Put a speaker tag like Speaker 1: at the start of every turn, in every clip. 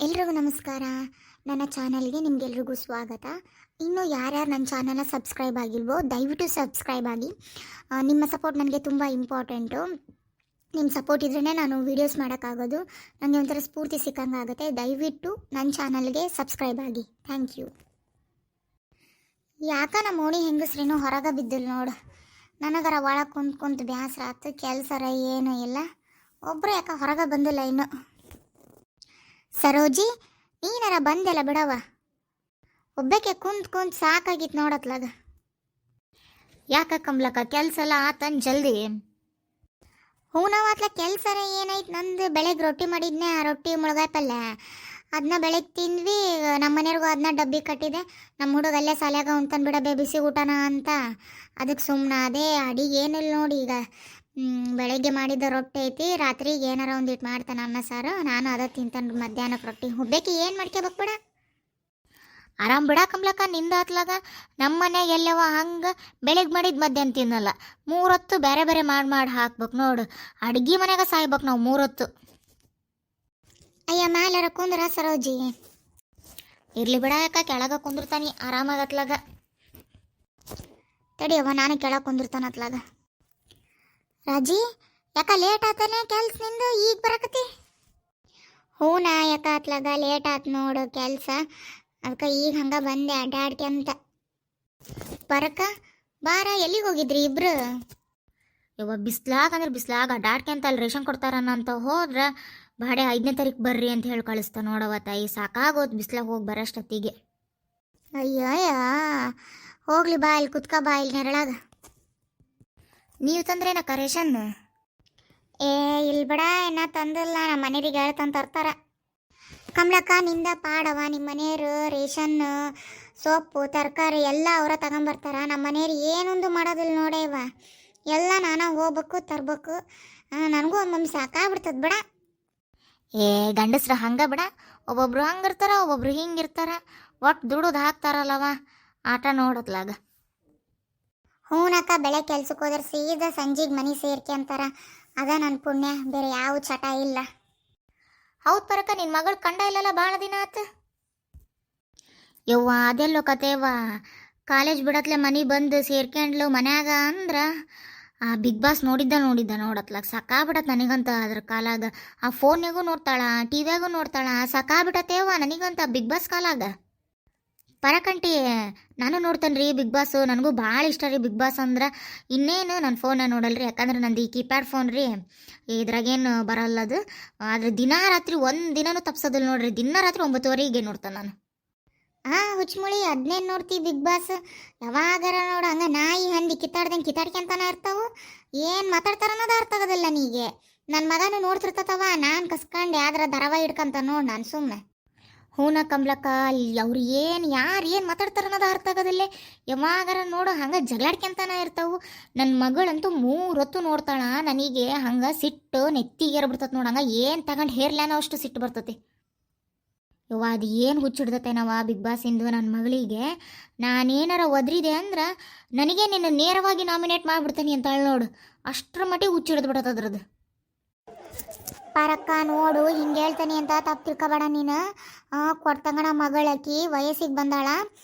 Speaker 1: ಎಲ್ರಿಗೂ ನಮಸ್ಕಾರ. ನನ್ನ ಚಾನಲ್ಗೆ ನಿಮಗೆಲ್ರಿಗೂ ಸ್ವಾಗತ. ಇನ್ನು ಯಾರ್ಯಾರು ನನ್ನ ಚಾನಲ್ನ ಸಬ್ಸ್ಕ್ರೈಬ್ ಆಗಿಲ್ವೋ ದಯವಿಟ್ಟು ಸಬ್ಸ್ಕ್ರೈಬ್ ಆಗಿ. ನಿಮ್ಮ ಸಪೋರ್ಟ್ ನನಗೆ ತುಂಬ ಇಂಪಾರ್ಟೆಂಟು. ನಿಮ್ಮ ಸಪೋರ್ಟ್ ಇದ್ರೇ ನಾನು ವೀಡಿಯೋಸ್ ಮಾಡೋಕ್ಕಾಗೋದು. ನನಗೆ ಒಂಥರ ಸ್ಫೂರ್ತಿ ಸಿಕ್ಕಂಗೆ ಆಗುತ್ತೆ. ದಯವಿಟ್ಟು ನನ್ನ ಚಾನಲ್ಗೆ ಸಬ್ಸ್ಕ್ರೈಬ್ ಆಗಿ. Thank you. ಯಾಕ ನಮ್ಮ ಓಣಿ ಹೆಂಗಸ್ರೇನು ಹೊರಗೆ ಬಿದ್ದಿಲ್ಲ ನೋಡು. ನನಗರ ಒಳಗೆ ಕುಂತು ಬೇಸರ ಆಯ್ತು. ಕೆಲಸರ ಏನೂ ಇಲ್ಲ. ಒಬ್ಬರು ಯಾಕೆ ಹೊರಗೆ ಬಂದಿಲ್ಲ ಇನ್ನು. ಸರೋಜಿ, ನೀನಾರ ಬಂದೆಲ್ಲ ಬಿಡವ. ಒಬ್ಬಕ್ಕೆ ಕುಂತ್ ಸಾಕಾಗಿತ್ತು ನೋಡತ್ಲಾಗ. ಯಾಕ ಕಮ್ಲಕ್ಕ ಕೆಲಸ ಎಲ್ಲ ಆತನ್ ಜಲ್ದಿ? ಹೂನವಾತ್ಲ ಕೆಲಸರ ಏನೈತೆ ನಂದು. ಬೆಳಗ್ಗೆ ರೊಟ್ಟಿ ಮಾಡಿದ್ನೆ, ಆ ರೊಟ್ಟಿ ಮುಳುಗಾಯಿ ಪಲ್ಯ ಅದನ್ನ ಬೆಳಗ್ಗೆ ತಿಂದ್ವಿ. ನಮ್ಮ ಮನೆಯವ್ರಿಗೂ ಅದನ್ನ ಡಬ್ಬಿ ಕಟ್ಟಿದೆ. ನಮ್ಮ ಹುಡುಗ ಅಲ್ಲೇ ಸಾಲ್ಯಾಗ ಉಣ್ತಾನೆ ಬಿಡಬೇ ಬಿಸಿ ಊಟನ ಅಂತ. ಅದಕ್ಕೆ ಸುಮ್ಮನೆ ಅದೇ ಅಡಿಗೆ ಏನಿಲ್ಲ ನೋಡಿ. ಈಗ ಬೆಳಗ್ಗೆ ಮಾಡಿದ ರೊಟ್ಟಿ ಐತಿ, ರಾತ್ರಿಗೆ ಏನಾರ ಒಂದಿಟ್ಟು ಮಾಡ್ತಾನೆ ಅನ್ನ ಸಾರು. ನಾನು ಅದ ತಿಂತಾನೆ ಮಧ್ಯಾಹ್ನಕ್ಕೆ ರೊಟ್ಟಿ. ಹುಬ್ಬೇಕಿ ಏನು ಮಾಡ್ಕೋಬೇಕು ಬಿಡ. ಆರಾಮ್ ಬಿಡ ಕಮ್ಲಕ್ಕ, ನಿಂದ ಹತ್ಲಾಗ. ನಮ್ಮ ಮನ್ಯಾಗ ಎಲ್ಲವ ಹಂಗೆ ಬೆಳಗ್ಗೆ ಮಾಡಿದ ಮಧ್ಯಾಹ್ನ ತಿನ್ನಲ್ಲ. 3 ಹೊತ್ತು ಬೇರೆ ಬೇರೆ ಮಾಡಿ ಹಾಕ್ಬೇಕು ನೋಡು. ಅಡ್ಗೆ ಮನ್ಯಾಗ ಸಾಯ್ಬೇಕು ನಾವು 3 ಹೊತ್ತು. ಅಯ್ಯ ಮ್ಯಾಲಾರ ಕುಂದ್ರ ಸರೋಜಿ. ಇರ್ಲಿ ಬಿಡ ಯಾಕ, ಕೆಳಗ ಕುಂದಿರ್ತಾನೆ ಆರಾಮಾಗತ್ಲಾಗ. ತಡಿಯವ್ವ, ನಾನು ಕೆಳಗೆ ಕುಂದಿರ್ತಾನ ಅತ್ಲಾಗ. ರಾಜಿ, ಯಾಕ ಲೇಟ್ ಆತಾನೆ ಕೆಲ್ಸ ನಿಂದು? ಈಗ ಬರಕತಿ? ಹೂನಾ ಯಾಕ ಅತ್ಲಾಗ ಲೇಟ್ ಆತ್ ನೋಡು ಕೆಲಸ. ಅದಕ್ಕೆ ಈಗ ಹಂಗೆ ಬಂದೆ ಅಡ್ಡಾಡ್ಕೆಂತ. ಬರಕ ಬಾರ. ಎಲ್ಲಿಗೆ ಹೋಗಿದ್ರಿ ಇಬ್ರು? ಇವ ಬಿಸ್ಲಾಗ ಅಂದ್ರೆ ಬಿಸ್ಲಾಗ ಅಡ್ಡಾಡ್ಕೆಂತ ಅಲ್ಲಿ ರೇಷನ್ ಕೊಡ್ತಾರನ್ನಂತ ಹೋದ್ರೆ ಬಾಡೆ 5ನೇ ತಾರೀಕು ಬರ್ರಿ ಅಂತ ಹೇಳಿ ಕಳಿಸ್ತಾ ನೋಡವ ತಾಯಿ. ಸಾಕಾಗೋದು ಬಿಸ್ಲಾಗ ಹೋಗಿ ಬರೋಷ್ಟೊತ್ತಿಗೆ. ಅಯ್ಯಯ್ಯ ಹೋಗ್ಲಿ ಬಾ, ಇಲ್ಲಿ ಕುತ್ಕ ಬಾ, ಇಲ್ಲಿ ನೆರಳಾಗ. ನೀವು ತಂದ್ರೇನಕ್ಕ ರೇಷನ್? ಏ ಇಲ್ಲಿ ಬಿಡ, ಏನ ತಂದಿಲ್ಲ. ನಮ್ಮ ಮನೆಯವ್ರಿಗೆ ಹೇಳ್ತಂತ ತರ್ತಾರ. ಕಮ್ಲಕ್ಕ ನಿಂದ ಪಾಡವ. ನಿಮ್ಮ ಮನೆಯವರು ರೇಷನ್, ಸೊಪ್ಪು, ತರಕಾರಿ ಎಲ್ಲ ಅವರ ತಗೊಂಬರ್ತಾರ. ನಮ್ಮ ಮನೆಯವ್ರು ಏನೊಂದು ಮಾಡೋದಿಲ್ಲ ನೋಡೇವ. ಎಲ್ಲ ನಾನು ಹೋಗ್ಬೇಕು ತರ್ಬೇಕು. ನನಗೂ ಒಮ್ಮೊಮ್ಮೆ ಸಾಕಾಗ್ಬಿಡ್ತದ ಬಿಡ. ಏ ಗಂಡಸ್ರ ಹಂಗೆ ಬಿಡ. ಒಬ್ಬೊಬ್ರು ಹಂಗಿರ್ತಾರ, ಒಬ್ಬೊಬ್ರು ಹಿಂಗಿರ್ತಾರ. ಒಟ್ಟು ದುಡಿದು ಹಾಕ್ತಾರಲ್ಲವ, ಆಟ ನೋಡತ್ಲಾಗ. ಹೂನಕ್ಕ, ಬೆಳೆ ಕೆಲ್ಸಕ್ಕೆ ಹೋದ್ರೆ ಸೀದಾ ಸಂಜೆಗೆ ಮನೆ ಸೇರ್ಕೆ ಅಂತಾರ. ಅದ ನನ್ನ ಪುಣ್ಯ, ಬೇರೆ ಯಾವ ಚಟ ಇಲ್ಲ. ಹೌದು ಪರಕ, ನಿನ್ನ ಮಗಳು ಕಂಡ ಇಲ್ಲಲ್ಲ ಭಾಳ ದಿನ ಆತು. ಯವ್ವ ಅದೆಲ್ಲೋ ಕತೆವ್ವ. ಕಾಲೇಜ್ ಬಿಡತ್ಲೆ ಮನೆ ಬಂದು ಸೇರ್ಕೊಂಡ್ಲು ಮನ್ಯಾಗ ಅಂದ್ರೆ ಆ ಬಿಗ್ ಬಾಸ್ ನೋಡಿದ್ದ ನೋಡತ್ಲಾಗ. ಸಾಕಾಗ್ಬಿಡತ್ತೆ ನನಗಂತ. ಅದ್ರ ಕಾಲಾಗ ಆ ಫೋನ್ಯಾಗೂ ನೋಡ್ತಾಳ, ಟಿವಿಯಾಗೂ ನೋಡ್ತಾಳ. ಸಾಕಾಗ್ಬಿಟ್ಟತ್ತೇವ ನನಗಂತ ಬಿಗ್ ಬಾಸ್ ಕಾಲಾಗ. ಪರಕಂಟಿ, ನಾನು ನೋಡ್ತೇನೆ ರೀ ಬಿಗ್ ಬಾಸು. ನನಗೂ ಭಾಳ ಇಷ್ಟ ರೀ ಬಿಗ್ ಬಾಸ್ ಅಂದ್ರೆ. ಇನ್ನೇನು ನನ್ನ ಫೋನ್ನ ನೋಡಲ್ರಿ, ಯಾಕಂದ್ರೆ ನಂದು ಈ ಕೀಪ್ಯಾಡ್ ಫೋನ್ ರೀ. ಇದ್ರಾಗೇನು ಬರಲ್ಲದು. ಆದರೆ ದಿನ ರಾತ್ರಿ ಒಂದು ದಿನನೂ ತಪ್ಸೋದಿಲ್ಲ ನೋಡ್ರಿ. ದಿನ ರಾತ್ರಿ 9:30ಗೆ ನೋಡ್ತಾನೆ ನಾನು. ಹುಚ್ಚುಮುಳಿ, ಅದನ್ನೇನು ನೋಡ್ತೀವಿ ಬಿಗ್ ಬಾಸ್? ಯಾವಾಗಾರ ನೋಡು ಹಂಗೆ ನಾಯಿ ಹಂದಿ ಕಿತ್ತಾಡ್ದಂಗೆ ಕಿತ್ತಾಡ್ಕೊಂತಾನೆ ಇರ್ತಾವು. ಏನು ಮಾತಾಡ್ತಾರ ಅನ್ನೋದು ಅರ್ಥ ಆಗೋದಿಲ್ಲ ನೀಗೆ. ನನ್ನ ಮಗನೂ ನೋಡ್ತಿರ್ತತವ. ನಾನು ಕಸ್ಕೊಂಡು ಯಾವ್ದಾರ ಧಾರಾವಾಹಿ ಹಿಡ್ಕಂತ ನೋಡಿ ನಾನು ಸುಮ್ಮನೆ. ಹೂನ ಕಮ್ಲಕ್ಕ, ಅವ್ರು ಯಾರು ಏನು ಮಾತಾಡ್ತಾರ ಅನ್ನೋದು ಅರ್ಥ ಆಗೋದಿಲ್ಲ. ಯಾವಾಗಾರ ನೋಡು ಹಂಗೆ ಜಗಳಾಡ್ಕೊಂತಾನೆ ಇರ್ತಾವು. ನನ್ನ ಮಗಳಂತೂ 3 ಹೊತ್ತು ನೋಡ್ತಾಳ. ನನಗೆ ಹಂಗೆ ಸಿಟ್ಟು ನೆತ್ತಿಗೇರ ಬಿಡ್ತದೆ ನೋಡು. ಹಂಗೆ ಏನು ತಗೊಂಡು ಹೇರ್ಲಾನೋ ಅಷ್ಟು ಸಿಟ್ಟು ಬರ್ತತಿ. ಯವ್ವ ಅದು ಏನು ಹುಚ್ಚಿಡ್ದತ್ತೇನವ ಬಿಗ್ ಬಾಸಿಂದು. ನನ್ನ ಮಗಳಿಗೆ ನಾನೇನಾರ ಒದ್ರಿದೆ ಅಂದ್ರೆ ನನಗೆ ನಿನ್ನ ನೇರವಾಗಿ ನಾಮಿನೇಟ್ ಮಾಡಿಬಿಡ್ತೀನಿ ಅಂತ ಹೇಳಿ ನೋಡು. ಅಷ್ಟರ ಮಟ್ಟಿಗೆ ಹುಚ್ಚಿಡ್ದು ಬಿಡತ್ತೆ ಅದ್ರದ್ದು. ಪರಕ್ಕ ನೋಡು, ಹಿಂಗೆ ಹೇಳ್ತಾನೆ ಅಂತ ತಪ್ಪು ತಿಳ್ಕೊಬೇಡ ನೀನು. ಕೊಡ್ತಂಗಣ ಮಗಳಕಿ ವಯಸ್ಸಿಗೆ ಬಂದಾಳ.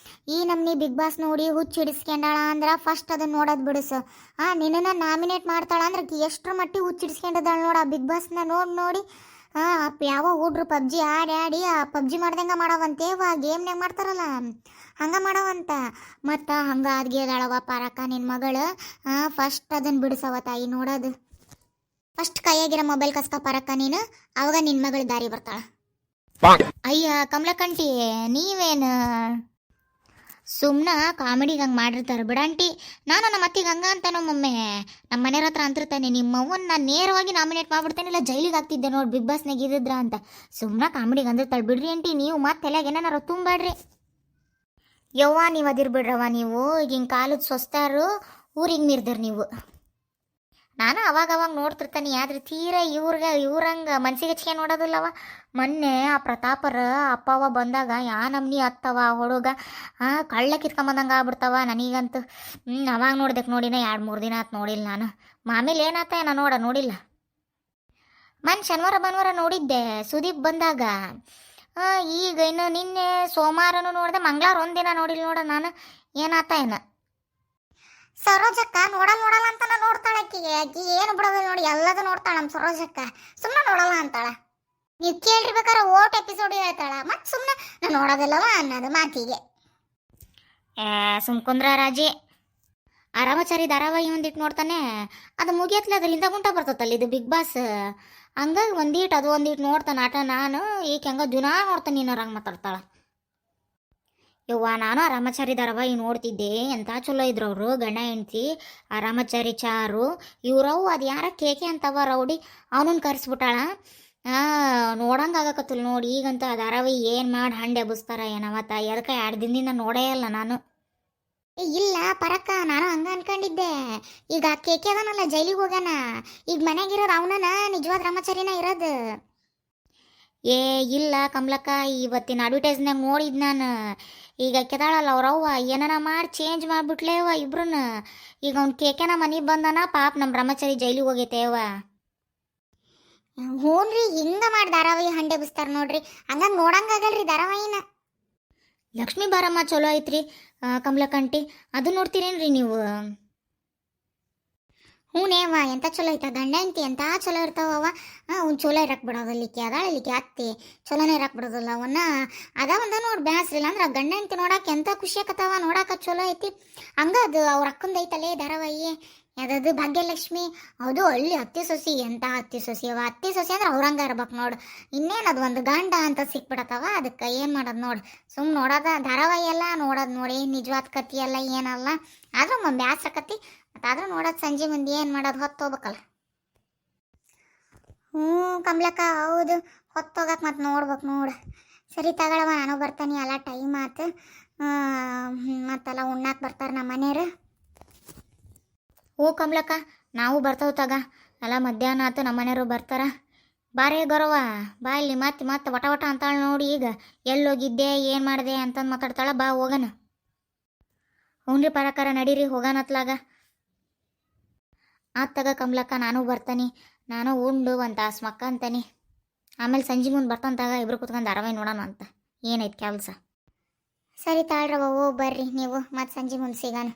Speaker 1: ಈ ನಮ್ನಿ ಬಿಗ್ ಬಾಸ್ ನೋಡಿ ಹುಚ್ಚಿಡಿಸ್ಕೊಂಡಾಳ ಅಂದ್ರೆ ಫಸ್ಟ್ ಅದನ್ನ ನೋಡೋದು ಬಿಡಿಸು. ನಿನ್ನನ್ನು ನಾಮಿನೇಟ್ ಮಾಡ್ತಾಳ ಅಂದ್ರೆ ಎಷ್ಟರ ಮಟ್ಟಿಗೆ ಹುಚ್ಚಿಡಿಸ್ಕೊಂಡಿದ್ದಾಳ ನೋಡು. ಆ ಬಿಗ್ ಬಾಸ್ನ ನೋಡಿ ಯಾವ ಹುಡ್ರು ಪಬ್ಜಿ ಆಡಿ ಆ ಪಬ್ಜಿ ಮಾಡ್ದಂಗೆ ಮಾಡವಂತೇವ. ಗೇಮ್ನಾಗ ಮಾಡ್ತಾರಲ್ಲ ಹಂಗೆ ಮಾಡವಂತ. ಮತ್ತು ಹಂಗೆ ಅದ್ಗೆದಾಳವ ಪರಕ್ಕ ನಿನ್ನ ಮಗಳು. ಫಸ್ಟ್ ಅದನ್ನು ಬಿಡಿಸವ ತಾಯಿ ನೋಡೋದು. ಫಸ್ಟ್ ಕೈಯಾಗಿರೋ ಮೊಬೈಲ್ ಕಸ್ಕ ಪರಕ್ಕ ನೀನು, ಅವಾಗ ನಿನ್ನ ಮಗಳು ದಾರಿ ಬರ್ತಾಳ. ಅಯ್ಯ ಕಮಲಕಂಟಿ, ನೀವೇನು ಸುಮ್ಮನೆ ಕಾಮಿಡಿಗೆ ಹಂಗೆ ಮಾಡಿರ್ತಾರೆ ಬಿಡಂಟಿ. ನಾನು ನಮ್ಮ ಅತ್ತಿಗೆ ಹಂಗೆ ಅಂತಾನೋ ಒಮ್ಮೆ ನಮ್ಮ ಮನೆಯವ್ರ ಹತ್ರ ಅಂತಿರ್ತಾನೆ, ನಿಮ್ಮವ್ವನ್ನ ನಾನು ನೇರವಾಗಿ ನಾಮಿನೇಟ್ ಮಾಡ್ಬಿಡ್ತೇನೆ, ಇಲ್ಲ ಜೈಲಿಗೆ ಆಗ್ತಿದ್ದೆ ನೋಡಿ ಬಿಗ್ ಬಾಸ್ನಾಗ ಇದ್ದಿದ್ರ ಅಂತ. ಸುಮ್ಮನೆ ಕಾಮಿಡಿಗೆ ಅಂದಿರ್ತಾಳೆ ಬಿಡ್ರಿ ಅಂಟಿ. ನೀವು ಮತ್ತೆ ತಲೆಗೆ ಏನಾರ ತುಂಬಾಡ್ರಿ. ಯವ್ವ ನೀವು ಅದಿರ್ಬಿಡ್ರವ. ನೀವು ಈಗಿನ ಕಾಲದ ಸ್ವಸ್ತಾರು ಊರಿಗೆ ಮೀರ್ದಿರಿ ನೀವು. ನಾನು ಅವಾಗ ನೋಡ್ತಿರ್ತಾನೆ. ಆದ್ರೆ ತೀರಾ ಇವ್ರಂಗೆ ಮನ್ಸಿಗೆ ಹಚ್ಕೊಂಡು ನೋಡೋದಿಲ್ಲವ. ಮೊನ್ನೆ ಆ ಪ್ರತಾಪರ ಅಪ್ಪವ ಬಂದಾಗ ನಮ್ನಿ ಹತ್ತವ ಹುಡುಗ ಕಳ್ಳ ಕಿತ್ಕೊಂಬಂದಂಗೆ ಆಗ್ಬಿಡ್ತಾವ ನನಗಂತೂ. ಅವಾಗ ನೋಡ್ದಕ್ಕೆ ನೋಡಿನ 2-3 ದಿನ ಆಯ್ತು ನೋಡಿಲ್ಲ ನಾನು. ಆಮೇಲೆ ಏನಾತ ನಾನು ನೋಡಿಲ್ಲ. ಶನಿವಾರ ಭಾನುವಾರ ನೋಡಿದ್ದೆ ಸುದೀಪ್ ಬಂದಾಗ. ಈಗ ಇನ್ನು ನಿನ್ನೆ ಸೋಮವಾರನು ನೋಡಿದೆ, ಮಂಗಳವಾರ ಒಂದಿನ ನೋಡಿಲ್ಲ ನೋಡ ನಾನು. ಏನಾತ ಏನ ಸರೋಜಕ್ಕ ನೋಡಲ್ಲ ಅಂತ ನೋಡ್ತಾಳೆ. ಆಕಿ ಏನು ಬಿಡೋದು ನೋಡಿ, ಎಲ್ಲದೂ ನೋಡ್ತಾಳ ನಮ್ಮ ಸರೋಜಕ್ಕ. ಸುಮ್ಮನೆ ನೋಡಲ್ಲ ಅಂತಾಳ. ನೀವು ಕೇಳಿರ್ಬೇಕಾದ್ರೆ ಓಟ್ ಎಪಿಸೋಡ್ ಹೇಳ್ತಾಳ, ಮತ್ತೆ ಸುಮ್ಮನೆ ನಾನು ನೋಡೋದಿಲ್ಲವ ಅನ್ನೋದು ಮಾತಿಗೆ. ಸುಮ್ಕುಂದ್ರ ರಾಜಿ. ರಾಮಚಾರಿ ಧಾರಾವಾಹಿ ಒಂದಿಟ್ಟು ನೋಡ್ತಾನೆ, ಅದು ಮುಗಿಯತ್ಲೆ ಅದರಿಂದ ಗುಂಟ ಬರ್ತತ್ತಲ್ಲ ಇದು ಬಿಗ್ ಬಾಸ್. ಹಂಗಾಗಿ ಒಂದೀಟು ನೋಡ್ತಾನೆ ಆಟ. ನಾನು ಈಗ ಹೆಂಗ ದಿನಾ ನೋಡ್ತಾನೆ, ನೀನು ರಂಗ ಮಾತಾಡ್ತಾಳ. ಯವ್ವ ನಾನು ಆ ರಾಮಚಾರಿ ಧಾರಾವಾಹಿ ನೋಡ್ತಿದ್ದೆ. ಎಂಥ ಚಲೋ ಇದ್ರು ಅವರು ಗಂಡ ಹೆಂಡ್ತಿ. ಆ ರಾಮಚಾರಿ ಚಾರು ಇವ್ರವು ಅದು ಯಾರ ಕೇಕೆ ಅಂತವ ರೌಡಿ, ಅವನನ್ನು ಕರೆಸ್ಬಿಟ್ಟಾಳ. ನೋಡಂಗೆ ಆಗಕತ್ತಲ್ಲ ನೋಡಿ. ಈಗಂತೂ ಆ ಧಾರಾವಾಹಿ ಏನು ಮಾಡಿ ಹಂಡೆ ಎಬ್ಬಿಸ್ತಾರ ಏನವತ್ತ. ಅದಕ್ಕೆ 2 ದಿನದಿಂದ ನೋಡೇ ಇಲ್ಲ ನಾನು. ಇಲ್ಲ ಪರಕ್ಕ, ನಾನು ಹಂಗ ಅನ್ಕೊಂಡಿದ್ದೆ. ಈಗ ಆ ಕೇಕೆ ಅದನಲ್ಲ ಜೈಲಿಗೆ ಹೋಗ್ಯಾನ, ಈಗ ಮನೆಗಿರೋದು ಅವನನ ನಿಜವಾದ ರಾಮಚಾರಿನ ಇರೋದು. ಇಲ್ಲ ಕಮಲಕ್ಕ, ಇವತ್ತಿನ ಅಡ್ವರ್ಟೈಸ್ನಾಗ ನೋಡಿದ್ ನಾನು. ಈಗ ಕೆದಾಳಲ್ಲ ಅವ್ರವ್ವ ಏನನ ಮಾಡಿ ಚೇಂಜ್ ಮಾಡಿಬಿಟ್ಲೇವ ಇಬ್ರನ್ನ. ಈಗ ಅವ್ನ ಕೇಕೆನ ಮನೆಗೆ ಬಂದನ, ಪಾಪ ನಮ್ಮ ಬ್ರಹ್ಮಚಾರಿ ಜೈಲಿಗೆ ಹೋಗೈತೇವ. ಹ್ಞೂನ್ರಿ, ಹಿಂಗ ಮಾಡಿ ಧಾರಾವಾಹಿ ಹಂಡೆ ಬಿಸ್ತಾರ ನೋಡ್ರಿ. ಹಂಗ ನೋಡಂಗಾಗಲ್ರಿ ಧಾರಾವಾಹಿನ. ಲಕ್ಷ್ಮೀ ಬಾರಮ್ಮ ಚಲೋ ಐತ್ರಿ ಕಮಲಕ್ಕಂಟಿ, ಅದು ನೋಡ್ತೀರೇನ್ರಿ ನೀವು? ಹ್ಞೂನೇವ, ಎಂಥ ಚಲೋ ಐತ. ಗಂಡ ಹೆಂಡ್ತಿ ಎಂಥ ಚಲೋ ಇರ್ತಾವವ. ಅವ್ನು ಚಲೋ ಇರಕ್ಕೆ ಬಿಡೋದಲ್ಲಿಕ್ಕೆ ಅದಾಳಲಿಕ್ಕೆ ಅತ್ತಿ ಚಲೋನೇ ಇರಕ್ಕೆ ಬಿಡೋದಿಲ್ಲ ಅವನ್ನ. ಅದ ಒಂದು ನೋಡಿ ಬ್ಯಾಸ್ರಿಲ್ಲ ಅಂದ್ರೆ ಗಂಡ ಹೆಂಡ್ತಿ ನೋಡಕ್ಕೆ ಎಂಥ ಖುಷಿ ಆಕತ್ತವ, ನೋಡಕ್ಕೆ ಚಲೋ ಐತಿ. ಹಂಗ ಅದು ಅವ್ರ ಅಕ್ಕಂದು ಐತಲ್ಲೇ ಧಾರಾವಾಹಿ, ಅದದು ಭಾಗ್ಯಲಕ್ಷ್ಮಿ. ಹೌದು, ಹಳ್ಳಿ ಅತ್ತಿ ಸೊಸಿ, ಎಂಥ ಅತ್ತಿ ಸೊಸಿ ಅವ. ಅತ್ತಿ ಸೊಸಿ ಅಂದ್ರೆ ಅವ್ರಂಗ ಇರ್ಬೇಕು ನೋಡು. ಇನ್ನೇನು ಅದು ಒಂದು ಗಂಡ ಅಂತ ಸಿಕ್ಬಿಡತ್ತವ. ಅದಕ್ಕೆ ಏನು ಮಾಡೋದು ನೋಡಿ, ಸುಮ್ಮನೆ ನೋಡೋದ ಧಾರಾವಾಹಿ ಎಲ್ಲ ನೋಡೋದು ನೋಡಿ. ನಿಜವಾದ ಕತ್ತಿ ಎಲ್ಲ ಏನಲ್ಲ, ಆದ್ರೂ ಒಮ್ಮೆ ಬ್ಯಾಸ್ರ ಕತ್ತಿ. ಮತ್ತಾದ್ರೂ ನೋಡೋದು ಸಂಜೆ ಮುಂದೆ ಏನು ಮಾಡೋದು, ಹೊತ್ತು ಹೋಗ್ಬೇಕಲ್ಲ. ಕಮಲಕ್ಕ ಹೌದು, ಹೊತ್ತು ಹೋಗಕ್ಕೆ ಮತ್ತೆ ನೋಡ್ಬೇಕು ನೋಡು. ಸರಿ ತಗೊಳವ, ನಾನು ಬರ್ತಾನೆ. ಎಲ್ಲ ಟೈಮ್ ಆತು. ಮತ್ತೆಲ್ಲ ಉಣ್ಣಾಕೆ ಬರ್ತಾರೆ ನಮ್ಮ ಮನೆಯವರು. ಕಮಲಕ್ಕ ನಾವು ಬರ್ತಾವ ತಗ. ಎಲ್ಲ ಮಧ್ಯಾಹ್ನ ಆತು, ನಮ್ಮ ಮನೆಯವರು ಬರ್ತಾರ. ಬಾರೇ ಗೌರವ, ಬಾ ಇಲ್ಲಿ. ಮತ್ತೆ ವಟ ಅಂತಾಳೆ ನೋಡಿ. ಈಗ ಎಲ್ಲೋಗಿದ್ದೆ ಏನು ಮಾಡಿದೆ ಅಂತಂದು ಮಾತಾಡ್ತಾಳ. ಬಾ ಹೋಗೋಣ. ಹ್ಞೂ ಪರಕಾರ ನಡೀರಿ ಹೋಗೋಣತ್ಲಾಗ. ತಗ ಕಮಲಕ್ಕ, ನಾನು ಬರ್ತಾನೆ. ನಾನು ಉಂಡು ಒಂದು ತಾಸು ಮಕ್ಕ ಅಂತಾನೆ. ಆಮೇಲೆ ಸಂಜೆ ಮುಂದೆ ಬರ್ತಾನೆ. ಇಬ್ರು ಕುತ್ಕೊಂಡು ಧಾರಾವಾಹಿ ನೋಡೋಣ ಅಂತ. ಏನೈತೆ ಕೆಲಸ. ಸರಿ ತಾಳ್ರವ, ಹೋಗಿ ಬರ್ರಿ ನೀವು. ಮತ್ತೆ ಸಂಜೆ ಮುಂದೆ ಸಿಗೋಣ.